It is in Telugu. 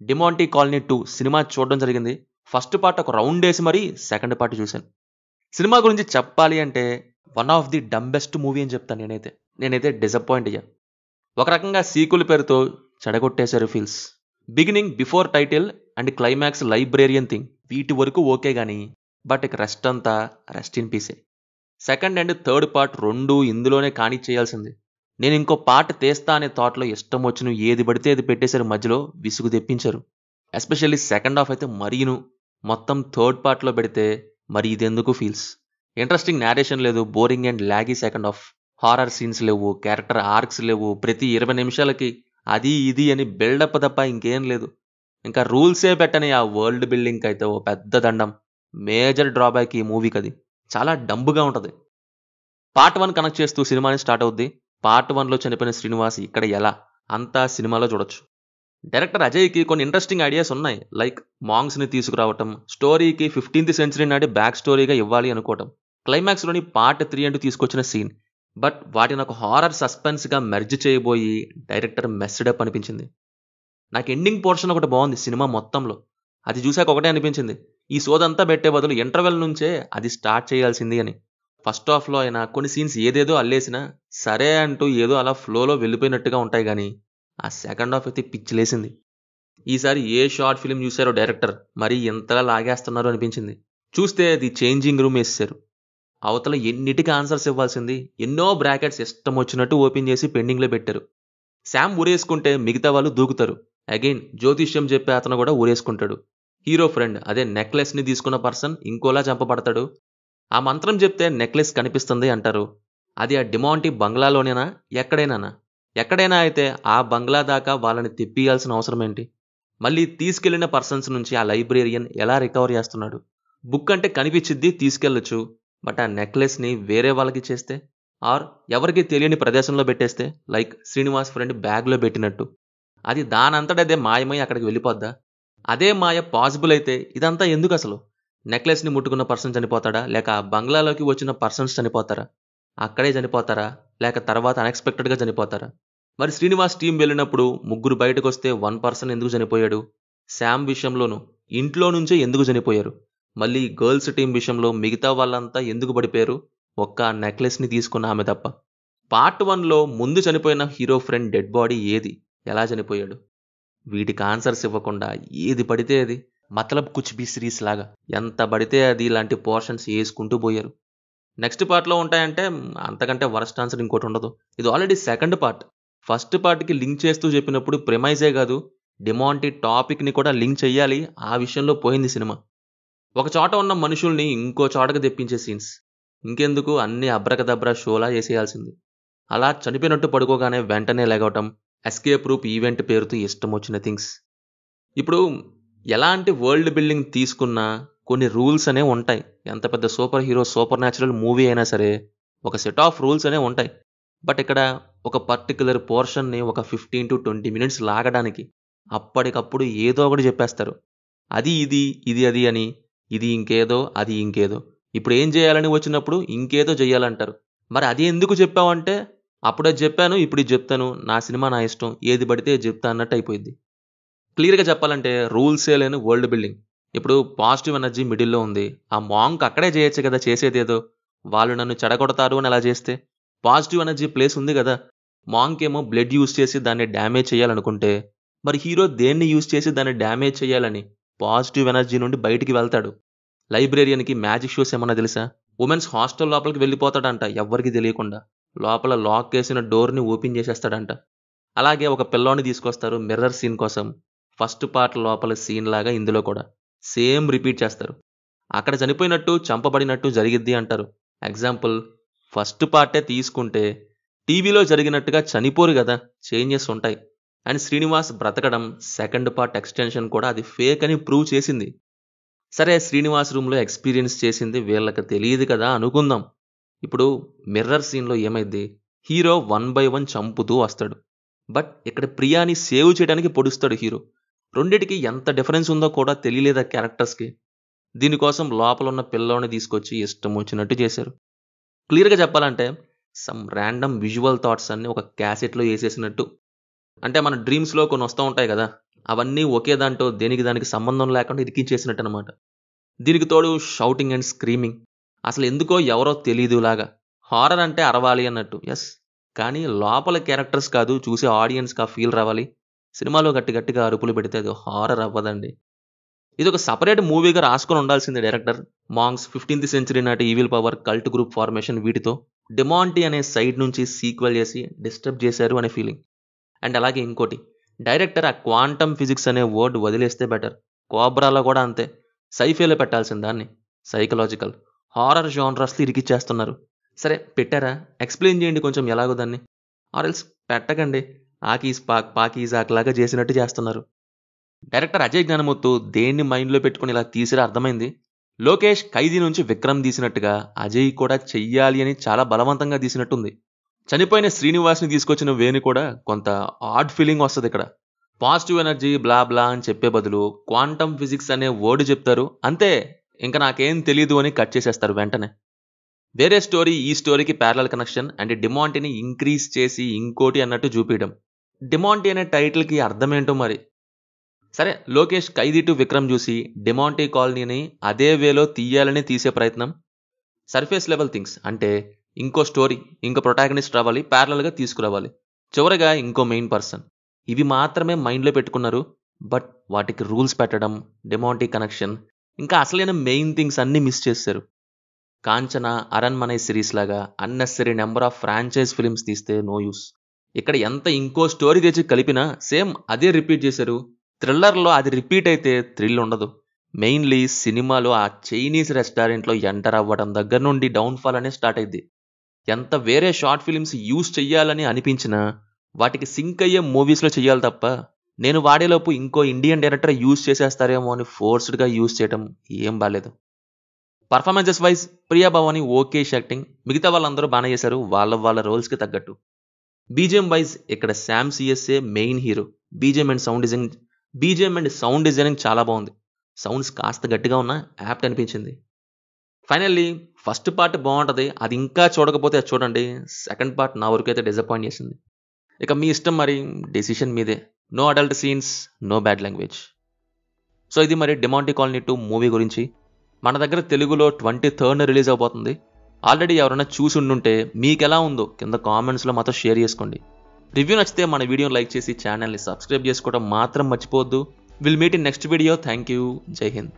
డిమాంటీ కాలనీ 2 సినిమా చూడడం జరిగింది. ఫస్ట్ పార్ట్ ఒక రౌండ్ వేసి మరీ సెకండ్ పార్ట్ చూశాను. సినిమా గురించి చెప్పాలి అంటే one of the dumbest movie అని చెప్తాను నేనైతే డిసప్పాయింట్ అయ్యా. ఒక రకంగా సీక్వెల్ పేరుతో చెడగొట్టేశారు feels. Beginning before title and climax librarian thing వీటి వరకు ఓకే గానీ బట్ ఇక రెస్ట్ అంతా రెస్ట్ ఇన్ పీసే. సెకండ్ అండ్ థర్డ్ పార్ట్ రెండు ఇందులోనే కానిచ్చేయాల్సింది. నేను ఇంకో పార్ట్ తీస్తా అనే థాట్లో ఇష్టం వచ్చిన ఏది పడితే అది పెట్టేశారు, మధ్యలో విసుగు తెప్పించారు. ఎస్పెషల్లీ సెకండ్ హాఫ్ అయితే మరీను. మొత్తం థర్డ్ పార్ట్లో పెడితే మరి ఇదెందుకు ఫీల్స్. ఇంట్రెస్టింగ్ నేరేషన్ లేదు, boring and Logie second half. Horror scenes లేవు, క్యారెక్టర్ ఆర్క్స్ లేవు, ప్రతి 20 నిమిషాలకి అది ఇది అని బిల్డప్ తప్ప ఇంకేం లేదు. ఇంకా రూల్సే పెట్టని ఆ వరల్డ్ బిల్డింగ్కి అయితే ఓ పెద్ద దండం. మేజర్ డ్రాబ్యాక్ ఈ మూవీకి అది. చాలా డంబుగా ఉంటుంది. పార్ట్ 1 కనెక్ట్ చేస్తూ సినిమాని స్టార్ట్ అవుద్ది. పార్ట్ 1లో చనిపోయిన శ్రీనివాస్ ఇక్కడ ఎలా అంతా సినిమాలో చూడొచ్చు. డైరెక్టర్ అజయ్కి కొన్ని ఇంట్రెస్టింగ్ ఐడియాస్ ఉన్నాయి. లైక్ మాంగ్స్ని తీసుకురావటం, స్టోరీకి 15th సెంచరీ నాటి బ్యాక్ స్టోరీగా ఇవ్వాలి అనుకోవటం, క్లైమాక్స్లోని పార్ట్ 3 అంటూ తీసుకొచ్చిన సీన్. బట్ వాటిని ఒక హారర్ సస్పెన్స్గా మెర్జ్ చేయబోయి డైరెక్టర్ మెస్డప్ అనిపించింది. నాకు ఎండింగ్ పోర్షన్ ఒకటి బాగుంది సినిమా మొత్తంలో. అది చూశాక ఒకటే అనిపించింది, ఈ సోదంతా పెట్టే బదులు ఇంటర్వెల్ నుంచే అది స్టార్ట్ చేయాల్సింది అని. ఫస్ట్ హాఫ్లో అయినా కొన్ని సీన్స్ ఏదేదో అల్లేసినా సరే అంటూ ఏదో అలా ఫ్లోలో వెళ్ళిపోయినట్టుగా ఉంటాయి కానీ ఆ సెకండ్ హాఫ్ అయితే పిచ్చిలేసింది. ఈసారి ఏ షార్ట్ ఫిల్మ్ చూశారో డైరెక్టర్ మరీ ఎంతలా లాగేస్తున్నారు అనిపించింది. చూస్తే అది చేంజింగ్ రూమ్ వేసేశారు. అవతల ఎన్నిటికి ఆన్సర్స్ ఇవ్వాల్సింది ఎన్నో బ్రాకెట్స్ ఇష్టం వచ్చినట్టు ఓపెన్ చేసి పెండింగ్లో పెట్టారు. శామ్ ఊరేసుకుంటే మిగతా వాళ్ళు దూకుతారు. అగైన్ జ్యోతిష్యం చెప్పే అతను కూడా ఊరేసుకుంటాడు. హీరో ఫ్రెండ్ అదే నెక్లెస్ని తీసుకున్న పర్సన్ ఇంకోలా చంపబడతాడు. ఆ మంత్రం చెప్తే నెక్లెస్ కనిపిస్తుంది అంటారు. అది ఆ డిమాంటీ బంగ్లాలోనేనా ఎక్కడైనా అయితే ఆ బంగ్లా దాకా వాళ్ళని తెప్పియాల్సిన అవసరం ఏంటి? మళ్ళీ తీసుకెళ్లిన పర్సన్స్ నుంచి ఆ లైబ్రేరియన్ ఎలా రికవర్ చేస్తున్నాడు? బుక్ అంటే కనిపించిద్ది, తీసుకెళ్లొచ్చు. బట్ ఆ నెక్లెస్ని వేరే వాళ్ళకి చేస్తే ఆర్ ఎవరికి తెలియని ప్రదేశంలో పెట్టేస్తే, లైక్ శ్రీనివాస్ ఫ్రెండ్ బ్యాగ్లో పెట్టినట్టు, అది దానంతటదే మాయమై అక్కడికి వెళ్ళిపోద్దా? అదే మాయ పాసిబుల్ అయితే ఇదంతా ఎందుకు అసలు? నెక్లెస్ని ముట్టుకున్న పర్సన్ చనిపోతాడా, లేక ఆ బంగ్లాలోకి వచ్చిన పర్సన్స్ చనిపోతారా? అక్కడే చనిపోతారా, లేక తర్వాత అన్ఎక్స్పెక్టెడ్గా చనిపోతారా? మరి శ్రీనివాస్ టీం వెళ్ళినప్పుడు ముగ్గురు బయటకు వస్తే 1 పర్సన్ ఎందుకు చనిపోయాడు? శామ్ విషయంలోనూ ఇంట్లో నుంచే ఎందుకు చనిపోయారు? మళ్ళీ గర్ల్స్ టీం విషయంలో మిగతా వాళ్ళంతా ఎందుకు పడిపోయారు? ఒక్క నెక్లెస్ని తీసుకున్న ఆమె తప్ప. పార్ట్ 1లో ముందు చనిపోయిన హీరో ఫ్రెండ్ డెడ్ బాడీ ఏది, ఎలా చనిపోయాడు? వీటికి ఆన్సర్స్ ఇవ్వకుండా ఏది పడితే అది మతలబ్ కుచ్ బి సిరీస్ లాగా ఎంత పడితే అది ఇలాంటి పోర్షన్స్ వేసుకుంటూ పోయారు. నెక్స్ట్ పార్ట్లో ఉంటాయంటే అంతకంటే వరస్ట్ ఆన్సర్ ఇంకోటి ఉండదు. ఇది ఆల్రెడీ సెకండ్ పార్ట్. ఫస్ట్ పార్ట్కి లింక్ చేస్తూ చెప్పినప్పుడు ప్రెమైజే కాదు, డిమాంటీ టాపిక్ని కూడా లింక్ చెయ్యాలి. ఆ విషయంలో పోయింది సినిమా. ఒక చోట ఉన్న మనుషుల్ని ఇంకో చోటకు తెప్పించే సీన్స్. ఇంకెందుకు అన్ని అబ్రకదబ్రా షోలా చేసేయాల్సింది. అలా చనిపోయినట్టు పడుకోగానే వెంటనే లెగవటం, ఎస్కేప్ రూప్ ఈవెంట్ పేరుతో ఇష్టం వచ్చిన థింగ్స్. ఇప్పుడు ఎలాంటి వరల్డ్ బిల్డింగ్ తీసుకున్నా కొన్ని రూల్స్ అనే ఉంటాయి. ఎంత పెద్ద super hero super natural movie అయినా సరే ఒక సెట్ ఆఫ్ రూల్స్ అనే ఉంటాయి. బట్ ఇక్కడ ఒక పర్టికులర్ పోర్షన్ని ఒక 15 to 20 మినిట్స్ లాగడానికి అప్పటికప్పుడు ఏదో ఒకటి చెప్పేస్తారు. అది ఇది, ఇది అది అని, ఇది ఇంకేదో, అది ఇంకేదో. ఇప్పుడు ఏం చేయాలని వచ్చినప్పుడు ఇంకేదో చెయ్యాలంటారు. మరి అది ఎందుకు చెప్పావంటే అప్పుడే చెప్పాను, ఇప్పుడు ఇది చెప్తాను, నా సినిమా నా ఇష్టం, ఏది పడితే చెప్తా అన్నట్టు అయిపోయింది. క్లియర్గా చెప్పాలంటే రూల్సే లేని వరల్డ్ బిల్డింగ్. ఇప్పుడు పాజిటివ్ ఎనర్జీ మిడిల్లో ఉంది. ఆ మాంక్ అక్కడే చేయొచ్చు కదా చేసేదేదో. వాళ్ళు నన్ను చెడగొడతారు అని అలా చేస్తే పాజిటివ్ ఎనర్జీ ప్లేస్ ఉంది కదా. మాంక్ ఏమో బ్లడ్ యూజ్ చేసి దాన్ని డ్యామేజ్ చేయాలనుకుంటే మరి హీరో దేన్ని యూజ్ చేసి దాన్ని డ్యామేజ్ చేయాలని పాజిటివ్ ఎనర్జీ నుండి బయటికి వెళ్తాడు. లైబ్రేరియన్కి మ్యాజిక్ షోస్ ఏమన్నా తెలుసా? ఉమెన్స్ హాస్టల్ లోపలికి వెళ్ళిపోతాడంట ఎవ్వరికి తెలియకుండా. లోపల లాక్ వేసిన డోర్ని ఓపెన్ చేసేస్తాడంట. అలాగే ఒక పిల్లోని తీసుకొస్తారు మిర్రర్ సీన్ కోసం. ఫస్ట్ పార్ట్ లోపల సీన్ లాగా ఇందులో కూడా సేమ్ రిపీట్ చేస్తారు. అక్కడ చనిపోయినట్టు చంపబడినట్టు జరిగిద్ది అంటారు. ఎగ్జాంపుల్ ఫస్ట్ పార్టే తీసుకుంటే టీవీలో జరిగినట్టుగా చనిపోరు కదా, చేంజెస్ ఉంటాయి. అండ్ శ్రీనివాస్ బ్రతకడం సెకండ్ పార్ట్ ఎక్స్టెన్షన్ కూడా అది ఫేక్ అని ప్రూవ్ చేసింది. సరే శ్రీనివాస్ రూమ్లో ఎక్స్పీరియన్స్ చేసింది వీళ్ళకి తెలియదు కదా అనుకుందాం. ఇప్పుడు మిర్రర్ సీన్లో ఏమైంది? హీరో 1 by 1 చంపుతూ వస్తాడు. బట్ ఇక్కడ ప్రియాని సేవ్ చేయడానికి పొడుస్తాడు హీరో. రెండిటికి ఎంత డిఫరెన్స్ ఉందో కూడా తెలియలేదా క్యారెక్టర్స్కి? దీనికోసం లోపల ఉన్న పిల్లోని తీసుకొచ్చి ఇష్టం వచ్చినట్టు చేశారు. క్లియర్గా చెప్పాలంటే సమ్ ర్యాండమ్ విజువల్ థాట్స్ అన్ని ఒక క్యాసెట్లో వేసేసినట్టు. అంటే మన డ్రీమ్స్లో కొన్ని వస్తూ ఉంటాయి కదా, అవన్నీ ఒకే దాంట్లో దేనికి దానికి సంబంధం లేకుండా ఇరికించేసినట్టు అనమాట. దీనికి తోడు షౌటింగ్ అండ్ స్క్రీమింగ్. అసలు ఎందుకో ఎవరో తెలీదు లాగా. హారర్ అంటే అరవాలి అన్నట్టు. యెస్. కానీ లోపల క్యారెక్టర్స్ కాదు, చూసే ఆడియన్స్‌కి ఆ ఫీల్ రావాలి. సినిమాలో గట్టి గట్టిగా అరుపులు పెడితే అది హారర్ అవ్వదండి. ఇదొక సెపరేట్ మూవీగా రాసుకొని ఉండాల్సింది డైరెక్టర్. మాంగ్స్, 15th సెంచరీ నాటి evil power, cult group formation వీటితో డెమాంటీ అనే సైడ్ నుంచి సీక్వెల్ చేసి డిస్టర్బ్ చేశారు అనే ఫీలింగ్. అండ్ అలాగే ఇంకోటి, డైరెక్టర్ ఆ క్వాంటమ్ ఫిజిక్స్ అనే వర్డ్ వదిలేస్తే బెటర్. కోబ్రాలో కూడా అంతే. సైఫేలో పెట్టాల్సిన దాన్ని సైకలాజికల్ హారర్ జానరస్లో ఇరికిచ్చేస్తున్నారు. సరే పెట్టారా, ఎక్స్ప్లెయిన్ చేయండి కొంచెం ఎలాగో దాన్ని. ఆర్ఎల్స్ పెట్టకండి. ఆకీస్ పాక్ పాకీస్ ఆక్లాగా చేసినట్టు చేస్తున్నారు. డైరెక్టర్ అజయ్ జ్ఞానముత్తు దేన్ని మైండ్లో పెట్టుకుని ఇలా తీసిరా అర్థమైంది. లోకేష్ ఖైదీ నుంచి విక్రమ్ తీసినట్టుగా అజయ్ కూడా చెయ్యాలి అని చాలా బలవంతంగా తీసినట్టుంది. చనిపోయిన శ్రీనివాస్ని తీసుకొచ్చిన వేణి కూడా కొంత ఆడ్ ఫీలింగ్ వస్తుంది ఇక్కడ. పాజిటివ్ ఎనర్జీ బ్లా బ్లా అని చెప్పే బదులు క్వాంటమ్ ఫిజిక్స్ అనే వర్డ్ చెప్తారు అంతే. ఇంకా నాకేం తెలీదు అని కట్ చేసేస్తారు వెంటనే. వేరే స్టోరీ ఈ స్టోరీకి ప్యారలల్ కనెక్షన్ అండ్ డిమాంటీని ఇంక్రీజ్ చేసి ఇంకోటి అన్నట్టు చూపించడం. డిమాంటీ అనే టైటిల్కి అర్థమేంటో మరి. సరే, లోకేష్ ఖైదీ టు విక్రమ్ చూసి డిమాంటీ కాలనీని అదే వేలో తీయాలని తీసే ప్రయత్నం. సర్ఫేస్ లెవెల్ థింగ్స్ అంటే ఇంకో స్టోరీ, ఇంకో ప్రొటాగనిస్ట్ రావాలి, ప్యారలల్గా తీసుకురావాలి, చివరగా ఇంకో మెయిన్ పర్సన్. ఇవి మాత్రమే మైండ్లో పెట్టుకున్నారు. బట్ వాటికి రూల్స్ పెట్టడం, డిమాంటీ కనెక్షన్, ఇంకా అసలైన మెయిన్ థింగ్స్ అన్నీ మిస్ చేశారు. కాంచన, అరణ్మనై సిరీస్ లాగా unnecessary number of franchise films తీస్తే నో యూస్. ఇక్కడ ఎంత ఇంకో స్టోరీ తెచ్చి కలిపినా సేమ్ అదే రిపీట్ చేశారు. థ్రిల్లర్లో అది రిపీట్ అయితే థ్రిల్ ఉండదు. మెయిన్లీ సినిమాలో ఆ చైనీస్ రెస్టారెంట్లో ఎంటర్ అవ్వడం దగ్గర నుండి డౌన్ఫాల్ అనే స్టార్ట్ అయింది. ఎంత వేరే షార్ట్ ఫిల్మ్స్ యూజ్ చెయ్యాలని అనిపించినా వాటికి సింక్ అయ్యే మూవీస్లో చెయ్యాలి తప్ప, నేను వాడేలోపు ఇంకో ఇండియన్ డైరెక్టర్ యూజ్ చేసేస్తారేమో అని ఫోర్స్డ్గా యూజ్ చేయడం ఏం బాలేదు. Performances wise Priya Bhavani okay acting, మిగతా వాళ్ళందరూ బాగానే చేశారు వాళ్ళ వాళ్ళ రోల్స్కి తగ్గట్టు. బీజిఎం వైజ్ ఇక్కడ Sam CSA main hero. BGM and sound designing చాలా బాగుంది. సౌండ్స్ కాస్త గట్టిగా ఉన్నా యాప్ట్ అనిపించింది. ఫైనల్లీ ఫస్ట్ పార్ట్ బాగుంటుంది, అది ఇంకా చూడకపోతే అది చూడండి. సెకండ్ పార్ట్ నా వరకు అయితే డిసప్పాయింట్ చేసింది. ఇక మీ ఇష్టం, మరి డెసిషన్ మీదే. No adult scenes, no bad language. So ఇది మరి డిమాంటీ కాలనీ 2 మూవీ గురించి. మన దగ్గర తెలుగులో 23rd రిలీజ్ అవబోతుంది. ఆల్రెడీ ఎవరైనా చూసి ఉండుంటే మీకు ఎలా ఉందో కింద కామెంట్స్లో మాతో షేర్ చేసుకోండి. రివ్యూ నచ్చితే మన వీడియోని లైక్ చేసి ఛానల్ని సబ్స్క్రైబ్ చేసుకోవడం మాత్రం మర్చిపోవద్దు. Will meet in next video. Thank you. జై హింద్.